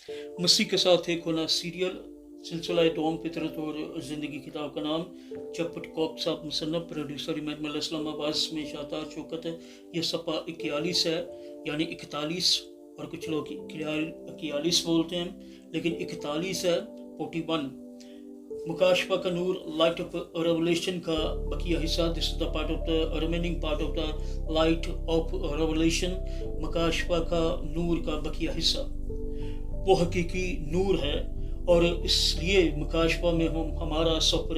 मसीह के साथ एक होना सीरियल सिलसिला दोम फितरत और ज़िंदगी किताब का नाम चपट कॉक साहब मुसन्नफ प्रोड्यूसर इमाम इस्लामाबाद में शातार शौकत है। यह सफ़ा 41 है, यानी 41, और कुछ लोग 41 बोलते हैं लेकिन 41 है, 41। मुकाशफा का नूर, लाइट ऑफ रेवलेशन का बकिया हिस्सा। This is the part of the remaining part of the light of revelation. मुकाशफा का नूर का बकिया हिस्सा वो हकीकी नूर है, और इसलिए मुकाशफा में हमारा सफ़र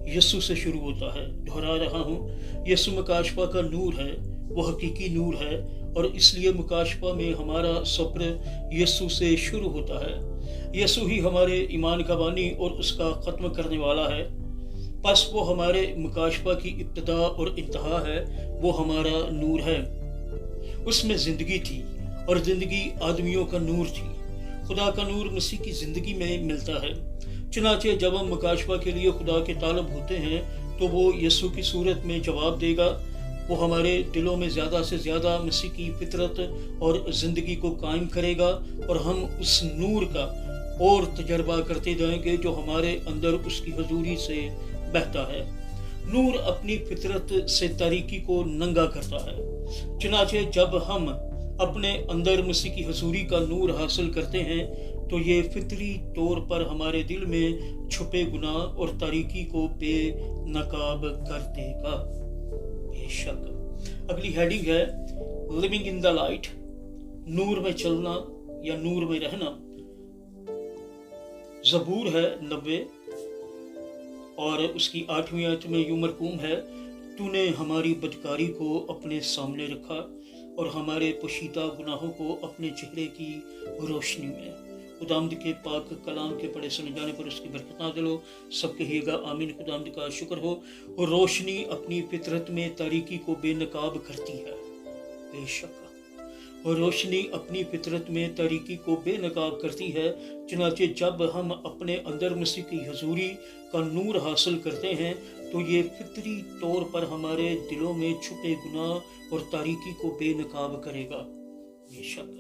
यस्सु से शुरू होता है। दोहरा रहा हूँ, यस्सु मुकाशफा का नूर है, वो हकीकी नूर है, और इसलिए मुकाशफा में हमारा सफ़र यस्सु से शुरू होता है। यस्सु ही हमारे ईमान का बानी और उसका ख़त्म करने वाला है। बस वो हमारे मुकाशफा की इब्तिदा और इंतहा है, वो हमारा नूर है। उसमें ज़िंदगी थी और ज़िंदगी आदमियों का नूर थी। खुदा का नूर मसीह की ज़िंदगी में मिलता है। चुनाचे जब हम मुकाशफा के लिए खुदा के तालब होते हैं तो वो यस्सु की सूरत में जवाब देगा। वो हमारे दिलों में ज़्यादा से ज़्यादा मसीह की फितरत और ज़िंदगी को कायम करेगा, और हम उस नूर का और तजर्बा करते जाएंगे जो हमारे अंदर उसकी हजूरी से बहता है। नूर अपनी फितरत से तारीकी को नंगा करता है। चुनाचे जब हम अपने अंदर मसीह की हजूरी का नूर हासिल करते हैं तो ये फितरी तौर पर हमारे दिल में छुपे गुनाह और तारीकी को बेनकाब कर देगा। बेशक। अगली हेडिंग है लिविंग इन द लाइट, नूर में चलना या नूर में रहना। ज़बूर है 90 और उसकी 8वीं आयत में यूं मरकूम है, तूने हमारी बदकारी को अपने सामने रखा और हमारे पोशीदा गुनाहों को अपने चेहरे की रोशनी में। खुदावंद के पाक कलाम के पढ़े सुने जाने पर उसकी बरकत नाज़िल हो। सब कहिएगा आमीन। खुदावंद का शुक्र हो। और रोशनी अपनी फितरत में तारीकी को बेनकाब करती है। बेशक। और रोशनी अपनी फितरत में तारीकी को बेनकाब करती है। चुनाचे जब हम अपने अंदर मसीह की हजूरी का नूर हासिल करते हैं तो ये फितरी तौर पर हमारे दिलों में छुपे गुनाह और तारीकी को बेनकाब करेगा। बेशक।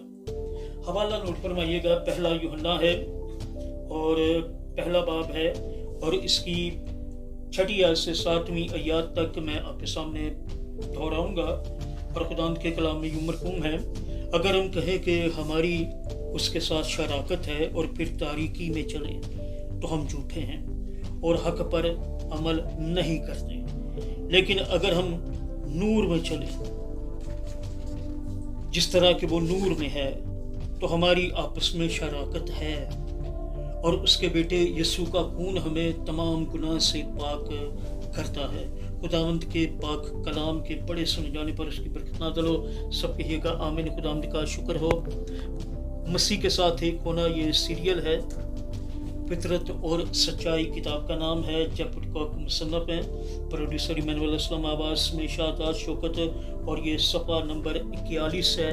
हवाला नोट फरमाइएगा, पहला यूहन्ना है और पहला बाब है, और इसकी 6ठी आयत से 7वीं आयत तक मैं आपके सामने दोहराऊंगा। और खुदावंद के कलाम में यूं मरकूम है, अगर हम कहें कि हमारी उसके साथ शराकत है और फिर तारीकी में चले तो हम झूठे हैं और हक पर अमल नहीं करते। लेकिन अगर हम नूर में चले जिस तरह के वो नूर में है तो हमारी आपस में शराकत है, और उसके बेटे यीशु का खून हमें तमाम गुनाह से पाक करता है। खुदावंद के पाक कलाम के पढ़े सुने जाने पर उसकी बरकत नाज़िल हो। सब कहिएगा आमीन। खुदावंद का शुक्र हो। मसीह के साथ एक होना ये सीरियल है। फितरत और सच्चाई किताब का नाम है। चपट कॉक मुसन्नफ है। प्रोड्यूसर इमाम इस्लामाबाद में शातार शौकत, और ये सफ़ा नंबर 41 है।